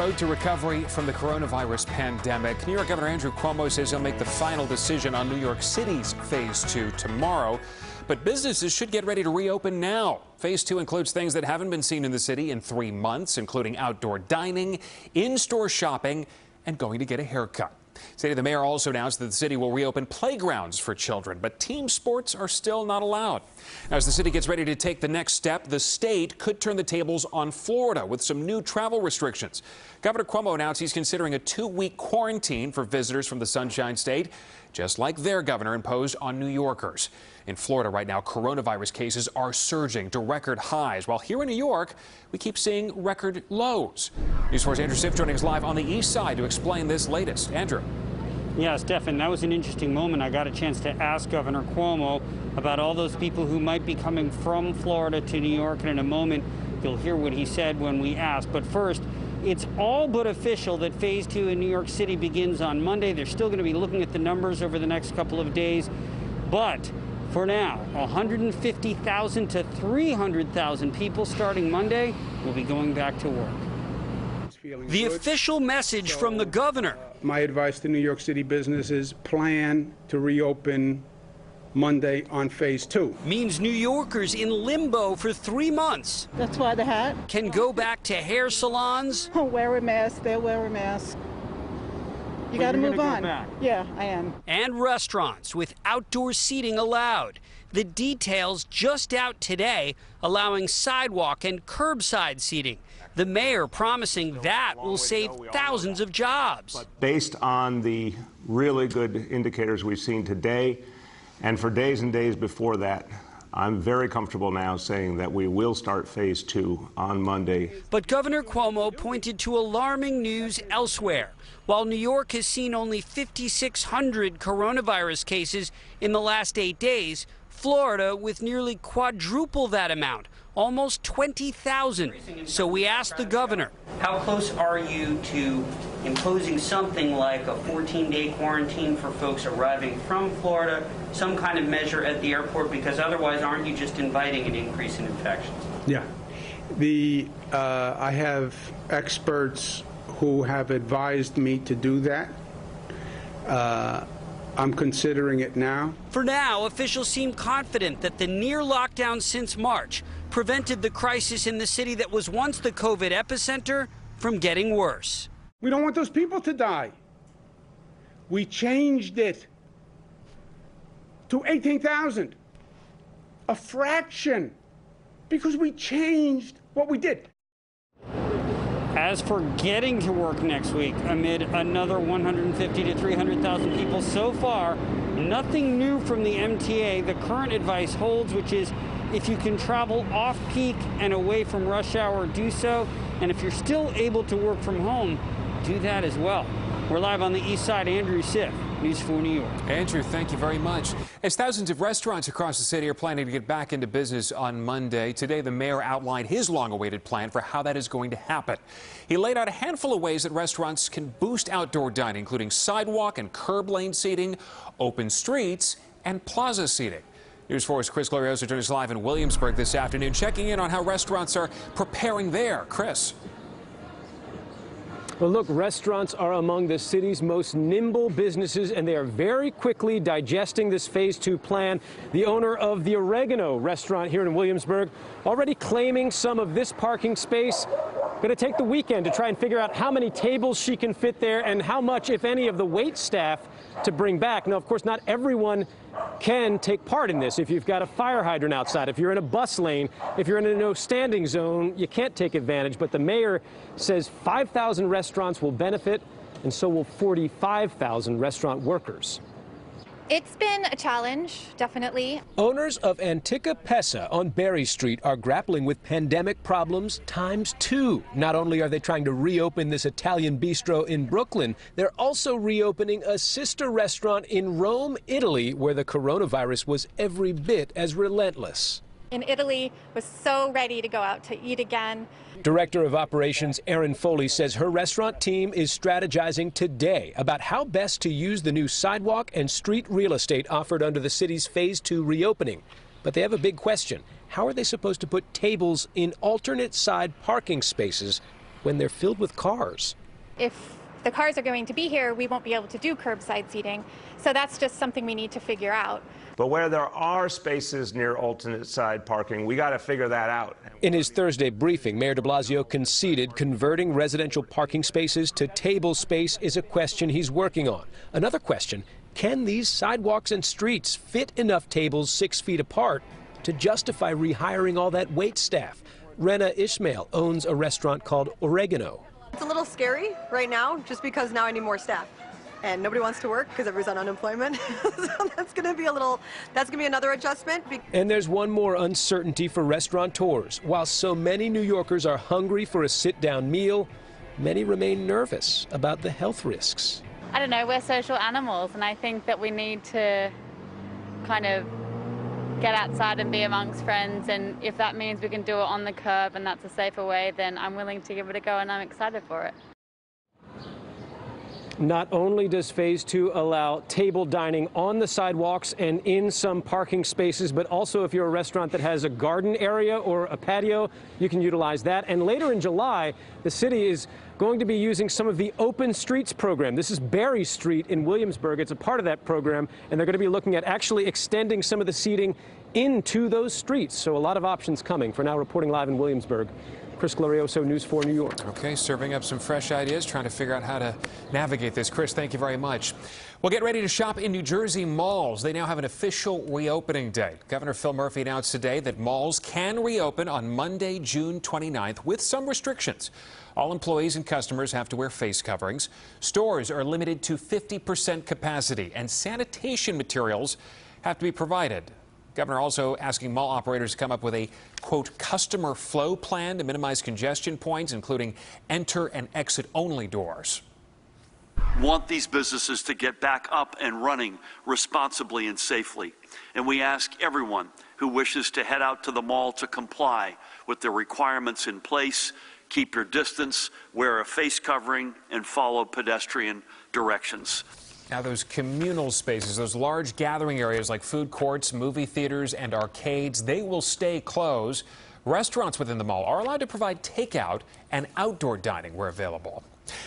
road to recovery from the coronavirus pandemic. New York Governor Andrew Cuomo says he'll make the final decision on New York City's Phase 2 tomorrow. But businesses should get ready to reopen now. Phase 2 includes things that haven't been seen in the city in 3 months, including outdoor dining, in-store shopping, and going to get a haircut. Today, the mayor also announced that the city will reopen playgrounds for children, but team sports are still not allowed. Now, as the city gets ready to take the next step, the state could turn the tables on Florida with some new travel restrictions. Governor Cuomo announced he's considering a 2-week quarantine for visitors from the Sunshine State, just like their governor imposed on New Yorkers. In Florida right now, coronavirus cases are surging to record highs, while here in New York, we keep seeing record lows. News 4's Andrew Siff joining us live on the east side to explain this latest. Andrew. Yeah, Stefan, that was an interesting moment. I got a chance to ask Governor Cuomo about all those people who might be coming from Florida to New York, and in a moment, you'll hear what he said when we asked. But first, it's all but official that Phase 2 in New York City begins on Monday. They're still going to be looking at the numbers over the next couple of days. But for now, 150,000 to 300,000 people starting Monday will be going back to work. The official message from the governor. My advice to New York City businesses: plan to reopen Monday on Phase 2. Means New Yorkers in limbo for 3 months. That's why the hat. Can go back to hair salons. Wear a mask. They'll wear a mask. You got to move on. Yeah, I am. And restaurants with outdoor seating allowed. The details just out today, allowing sidewalk and curbside seating. The mayor promising that will save thousands of jobs. Based on the really good indicators we've seen today, and for days and days before that, I'm very comfortable now saying that we will start Phase 2 on Monday. But Governor Cuomo pointed to alarming news elsewhere. While New York has seen only 5,600 coronavirus cases in the last 8 days, Florida with nearly quadruple that amount, almost 20,000. So we asked the governor, how close are you to imposing something like a 14-day quarantine for folks arriving from Florida, some kind of measure at the airport, because otherwise aren't you just inviting an increase in infections? Yeah. I have experts who have advised me to do that. I'm considering it now. For now, officials seem confident that the near lockdown since March prevented the crisis in the city that was once the COVID epicenter from getting worse. We don't want those people to die. We changed it to 18,000, a fraction, because we changed what we did. As for getting to work next week, amid another 150 to 300,000 people so far, nothing new from the MTA. The current advice holds, which is if you can travel off-peak and away from rush hour, do so. And if you're still able to work from home, do that as well. We're live on the east side. Andrew Siff, News 4 New York. Andrew, thank you very much. As thousands of restaurants across the city are planning to get back into business on Monday, today the mayor outlined his long-awaited plan for how that is going to happen. He laid out a handful of ways that restaurants can boost outdoor dining, including sidewalk and curb lane seating, open streets, and plaza seating. News 4's Chris Glorioso joins us live in Williamsburg this afternoon, checking in on how restaurants are preparing there. Chris. Well, look, restaurants are among the city's most nimble businesses, and they are very quickly digesting this Phase 2 plan. The owner of the Oregano restaurant here in Williamsburg already claiming some of this parking space. Going to take the weekend to try and figure out how many tables she can fit there and how much, if any, of the wait staff to bring back. Now, of course, not everyone can take part in this. If you've got a fire hydrant outside, if you're in a bus lane, if you're in a no standing zone, you can't take advantage. But the mayor says 5,000 restaurants will benefit, and so will 45,000 restaurant workers. It's been a challenge, definitely. Owners of Antica Pesa on Berry Street are grappling with pandemic problems ×2. Not only are they trying to reopen this Italian bistro in Brooklyn, they're also reopening a sister restaurant in Rome, Italy, where the coronavirus was every bit as relentless. In Italy, was so ready to go out to eat again. Director of Operations Erin Foley says her restaurant team is strategizing today about how best to use the new sidewalk and street real estate offered under the city's Phase 2 reopening. But they have a big question. How are they supposed to put tables in alternate side parking spaces when they're filled with cars. If the cars are going to be here, we won't be able to do curbside seating. So that's just something we need to figure out. But where there are spaces near alternate side parking, we got to figure that out. In his Thursday briefing, Mayor de Blasio conceded converting residential parking spaces to table space is a question he's working on. Another question, can these sidewalks and streets fit enough tables 6 feet apart to justify rehiring all that wait staff? Rena Ishmael owns a restaurant called Oregano. It's a little scary right now just because now I need more staff. And nobody wants to work because everybody's on unemployment. So that's going to be another adjustment. And there's one more uncertainty for restaurateurs. While so many New Yorkers are hungry for a sit-down meal, many remain nervous about the health risks. I don't know, we're social animals, and I think that we need to kind of get outside and be amongst friends, and if that means we can do it on the curb and that's a safer way, then I'm willing to give it a go, and I'm excited for it. Not only does Phase 2 allow table dining on the sidewalks and in some parking spaces, but also if you're a restaurant that has a garden area or a patio, you can utilize that. And later in July, the city is going to be using some of the Open Streets program. This is Berry Street in Williamsburg. It's a part of that program, and they're going to be looking at actually extending some of the seating into those streets. So a lot of options coming. For now, reporting live in Williamsburg, Chris Glorioso, News 4 New York. Okay, serving up some fresh ideas, trying to figure out how to navigate this. Chris, thank you very much. Well, get ready to shop in New Jersey malls. They now have an official reopening date. Governor Phil Murphy announced today that malls can reopen on Monday, June 29th, with some restrictions. All employees and customers have to wear face coverings. Stores are limited to 50% capacity, and sanitation materials have to be provided. Governor also asking mall operators to come up with a, quote, customer flow plan to minimize congestion points, including enter and exit only doors. Want these businesses to get back up and running responsibly and safely. And we ask everyone who wishes to head out to the mall to comply with the requirements in place. Keep your distance, wear a face covering, and follow pedestrian directions. Now, those communal spaces, those large gathering areas like food courts, movie theaters, and arcades, they will stay closed. Restaurants within the mall are allowed to provide takeout and outdoor dining where available.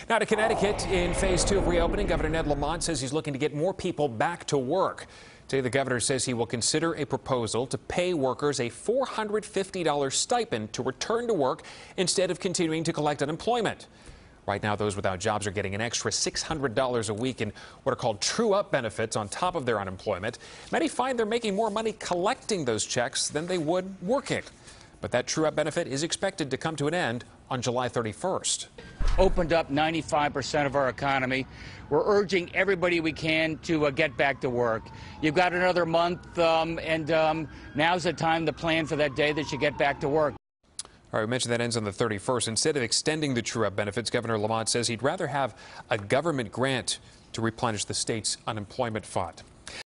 Now to Connecticut. In Phase 2 of reopening, Governor Ned Lamont says he's looking to get more people back to work. Today, the governor says he will consider a proposal to pay workers a $450 stipend to return to work instead of continuing to collect unemployment. Right now, those without jobs are getting an extra $600 a week in what are called true-up benefits on top of their unemployment. Many find they're making more money collecting those checks than they would working. But that true-up benefit is expected to come to an end on July 31st. Opened up 95% of our economy. We're urging everybody we can to get back to work. You've got another month, and now's the time to plan for that day that you get back to work. All right, we mentioned that ends on the 31st. Instead of extending the true-up benefits, Governor Lamont says he'd rather have a government grant to replenish the state's unemployment fund.